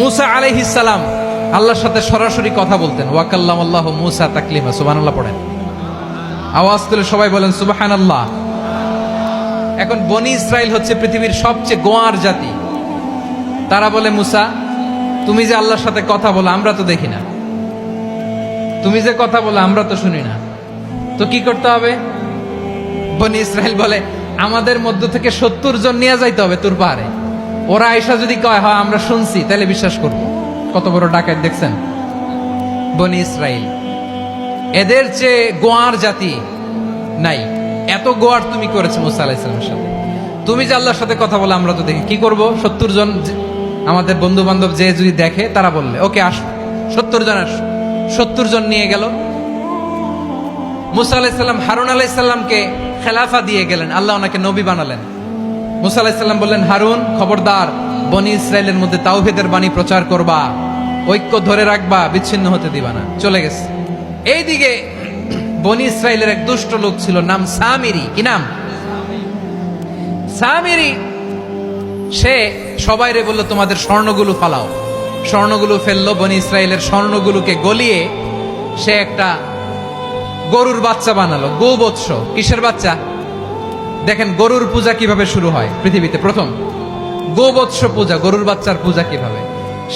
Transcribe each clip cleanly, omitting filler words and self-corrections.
মুসা আলাইহিস সালাম আল্লাহর সাথে সরাসরি কথা বলতেন। ওয়াকাল্লামাল্লাহু মুসা তাকলিমা। সুবহানাল্লাহ পড়েন, আওয়াজ তুলে সবাই বলেন সুবহানাল্লাহ। এখন বনি ইসরাইল হচ্ছে পৃথিবীর সবচেয়ে গোয়ার জাতি। তারা বলে, মুসা তুমি যে আল্লাহর সাথে কথা বলো আমরা তো দেখি না, তুমি যে কথা বলো আমরা তো শুনি না, তো কি করতে হবে? বনি ইসরাইল বলে, আমাদের মধ্য থেকে 70 জন নিয়ে যাইতে হবে তোর পাহাড়ে। ওরা আয়েশা যদি কয় হ্যাঁ আমরা শুনছি, তাহলে বিশ্বাস করব। কত বড় ডাকাত দেখছেন বনি ইসরাইল। এদের চেয়ে গোয়ার জাতি নাই। এত গোয়ার তুমি করেছো মুসা আলাইহিস সালামের সাথে। তুমি যে আল্লাহর সাথে কথা বলে আমরা তো দেখি, কি করব? 70 জন আমাদের বন্ধু বান্ধব যে যদি দেখে, তারা বললে ওকে আসো, 70 জন আসো। 70 জন নিয়ে গেল। মুসা আলাইহিস সালাম হারুন আলাইহিস সালামকে খেলাফা দিয়ে গেলেন, আল্লাহ ওনাকে নবী বানালেন। মুসা আলাইহিস সালাম বললেন, হারুন খবরদার, বনি ইসরাইলের মধ্যে তাওহীদের বাণী প্রচার করবা, ঐক্য ধরে রাখবা, বিচ্ছিন্ন হতে দিবা না। চলে গেছে। এইদিকে বনি ইসরাইলের এক দুষ্ট লোক ছিল, নাম সামিরি। কি নাম? সামিরি। সে সবাইরে বললো তোমাদের স্বর্ণগুলো ফালাও। স্বর্ণগুলো ফেললো। বনি ইসরাইলের স্বর্ণগুলোকে গলিয়ে সে একটা গরুর বাচ্চা বানালো। গোবৎস। কিসের বাচ্চা? দেখেন গরুর পূজা কিভাবে শুরু হয় পৃথিবীতে প্রথম। গোবৎস পূজা, গরুর বাচ্চার পূজা কিভাবে।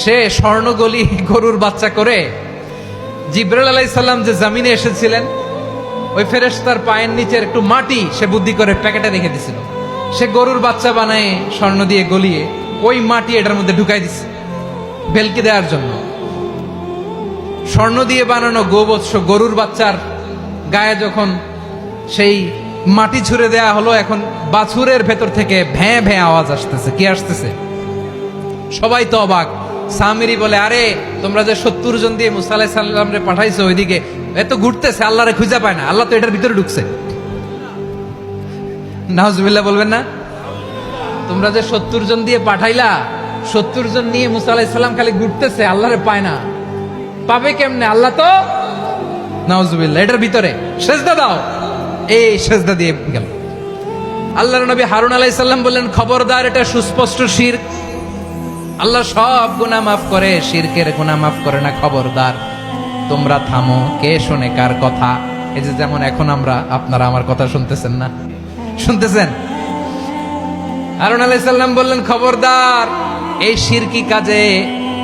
সে স্বর্ণ গলি গরুর বাচ্চা করে জিবরাইল আলাইহিস সালাম যে জমিনে এসেছিলেন, ওই ফেরেশতার পায়ের নিচের একটু মাটি সে বুদ্ধি করে প্যাকেটে রেখে দিছিল। সে গরুর বাচ্চা বানায় স্বর্ণ দিয়ে গলিয়ে ওই মাটি এটার মধ্যে ঢুকাই দিছে ভেলকি দেওয়ার জন্য। স্বর্ণ দিয়ে বানানো গোবৎস গরুর বাচ্চার গায়ে যখন সেই মাটি ছুঁড়ে দেয়া হলো, এখন বাছুরের ভেতর থেকে ভ্যাঁ ভ্যাঁ আওয়াজ আসতেছে। কি আসতেছে? সবাই তো অবাক। সামিরি বলে, আরে তোমরা যে 70 জন দিয়ে মুসা আলাইহিস সালামরে পাঠাইছো, ওইদিকে এত ঘুরতেছে, আল্লাহরে খুঁজে পায় না, আল্লাহ তো এটার ভিতরে ঢুকছে। নাউজুবিল্লাহ বলবেন না? তোমরা যে 70 জন দিয়ে পাঠাইলা, 70 জন নিয়ে মুসা আলাইহিস সালাম খালি ঘুরতেছে, আল্লাহরে পায় না। পাবে কেমনে? আল্লাহ তো, নাউজুবিল্লাহ, এটার ভিতরে সেজদা দাও। এই সেজদা দিয়ে গেল। আল্লাহর নবী হারুন আলাইহিস সালাম বললেন, খবরদার, এটা সুস্পষ্ট শিরক। আল্লাহ সব গুনাহ মাফ করে, শিরকের গুনাহ মাফ করে না। খবরদার, তোমরা থামো। কে শোনে কার কথা? এই যে যেমন এখন আপনারা আমার কথা শুনতেছেন না? শুনতেছেন? হারুন আলাইহিস সালাম বললেন, খবরদার, এই শিরকি কাজে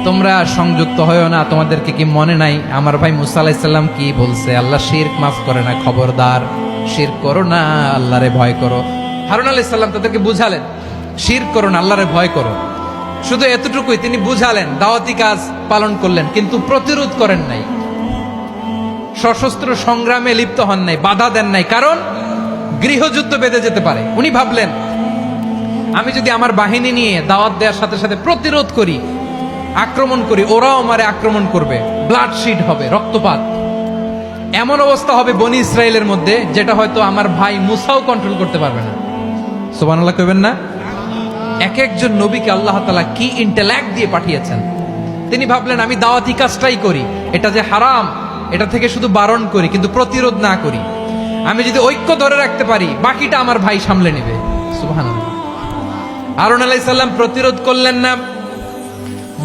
তোমরা সংযুক্ত হয়ো না। তোমাদেরকে কি মনে নাই আমার ভাই মুসা আলাইহিস সালাম কি বলছে? আল্লাহ শিরক মাফ করে না। খবরদার, শিরক করো না, আল্লাহরে ভয় করো। হারুন আলাইহিস সালাম তাদেরকে বুঝালেন, শিরক করো না, আল্লাহরে ভয় করো। শুধু এতটুকুই তিনি বুঝালেন, দাওয়াতি কাজ পালন করলেন, কিন্তু প্রতিরোধ করেন নাই, সশস্ত্র সংগ্রামে লিপ্ত হন নাই, বাধা দেন নাই। কারণ গৃহযুদ্ধ বেঁধে যেতে পারে। উনি ভাবলেন, আমি যদি আমার বাহিনী নিয়ে দাওয়াত দেওয়ার সাথে সাথে প্রতিরোধ করি, আক্রমণ করি, ওরাও আমারে আক্রমণ করবে, ব্লাডশিড হবে, রক্তপাত। এমন অবস্থা হবে বনি ইসরাইলের মধ্যে, যেটা হয়তো আমার ভাই মুসাও কন্ট্রোল করতে পারবে না। সুবহানাল্লাহ কইবেন না? এক একজন নবীকে আল্লাহ তাআলা কি ইন্টেলেক্ট দিয়ে পাঠিয়েছেন। তিনি ভাবলেন, আমি দাওয়াতি কাজটাই করি, এটা যে হারাম এটা থেকে শুধু বারণ করি, কিন্তু প্রতিরোধ না করি। আমি যদি ঐক্য ধরে রাখতে পারি, বাকিটা আমার ভাই সামলে নেবে। সুবহানাল্লাহ। হারুন আলাইহিস সালাম প্রতিরোধ করলেন না।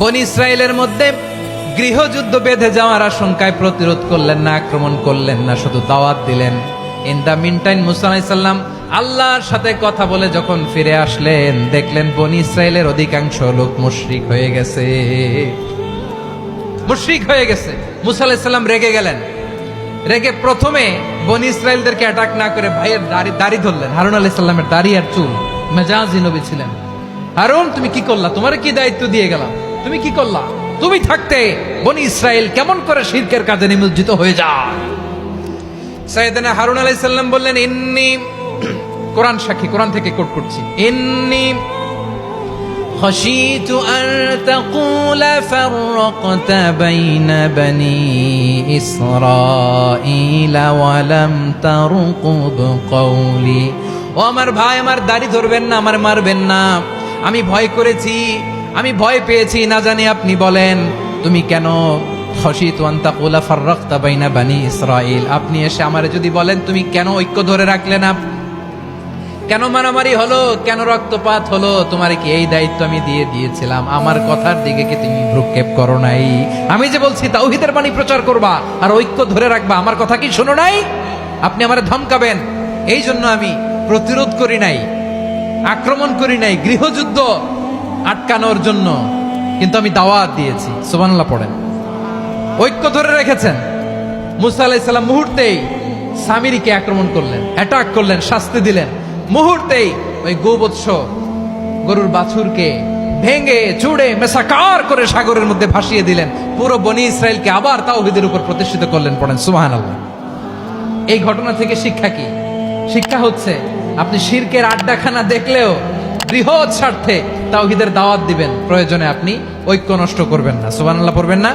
বনি ইসরাইলের মধ্যে গৃহযুদ্ধ বেঁধে যাওয়ার আশঙ্কায় প্রতিরোধ করলেন না, আক্রমণ করলেন না, শুধু দাওয়াত দিলেন। ইন দা মিন টাইম মুসা আলাইহিস সালাম আল্লাহর সাথে কথা বলে যখন ফিরে আসলেন, দেখলেন বনি ইসরাইলের অধিকাংশ লোক মুশরিক হয়ে গেছে। মুশরিক হয়ে গেছে। মুসা আলাইহিস সালাম রেগে গেলেন। রেগে প্রথমে বনি ইসরাইলদেরকে অ্যাটাক না করে ভাইয়ের দাড়ি ধরলেন। হারুন আলাইহিস সালামের দাড়ি আর চুল। মেজাজি নবী ছিলেন। হারুন, তুমি কি করলা? তোমার কি দায়িত্ব দিয়ে গেলাম, তুমি কি করলা? তুমি থাকতে বনি ইসরাইল কেমন করে শিরকের কাজে নিমজ্জিত হয়ে যায়? সাইয়েদনা হারুন আলাইহিস সালাম বললেন, ইন্নী, কোরআন সাক্ষী, কোরআন থেকে কোট করছি, ইন্নী খাশিতু আন তাকুলা ফাররাকতা বাইনা বনি ইসরাঈলা ওয়া লাম তারকুব কওলি। ও আমার ভাই, আমার দাড়ি ধরবেন না, আমার মারবেন না। আমি ভয় করেছি, আমি ভয় পেয়েছি, না জানি আপনি বলেন তুমি কেন খাশিতু আন তাকুলা ফাররাকতা বাইনা বনি ইসরাঈল। আপনি এসে আমারে যদি বলেন তুমি কেন ঐক্য ধরে রাখলে না, কেন মারামারি হলো, কেন রক্তপাত হলো? তোমার কি এই দায়িত্ব আমি দিয়েছিলাম? আমার কথার দিকে কি তুমি ভ্রুক্ষেপ করো নাই? আমি যে বলছি তাওহীদের বাণী প্রচার করবা আর ঐক্য ধরে রাখবা, আমার কথা কি শোনো নাই? আপনি আমারে ধমকাবেন, এই জন্য আমি প্রতিরোধ করি নাই, আক্রমণ করি নাই, গৃহযুদ্ধ আটকানোর জন্য, কিন্তু আমি দাওয়াত দিয়েছি। সুবহানাল্লাহ পড়েন। ঐক্য ধরে রেখেছেন। মুসা আলাইহিস সালাম মুহূর্তেই সামিরীকে আক্রমণ করলেন, অ্যাটাক করলেন, শাস্তি দিলেন। মুহূর্তেই ওই গোবৎস গরুর বাছুরকে ভেঙে চুড়ে মেসাকার করে সাগরের মধ্যে ভাসিয়ে দিলেন। পুরো বনি ইসরায়েলকে আবার তাওহীদের উপর প্রতিষ্ঠিত করলেন। পড়েন সুবহানাল্লাহ। এই ঘটনা থেকে শিক্ষা কি? শিক্ষা হচ্ছে আপনি শিরকের আড্ডাখানা দেখলেও বৃহৎ স্বার্থে তাওহীদের দাওয়াত দিবেন, প্রয়োজনে আপনি ঐক্য নষ্ট করবেন না। সুবহানাল্লাহ পড়বেন না?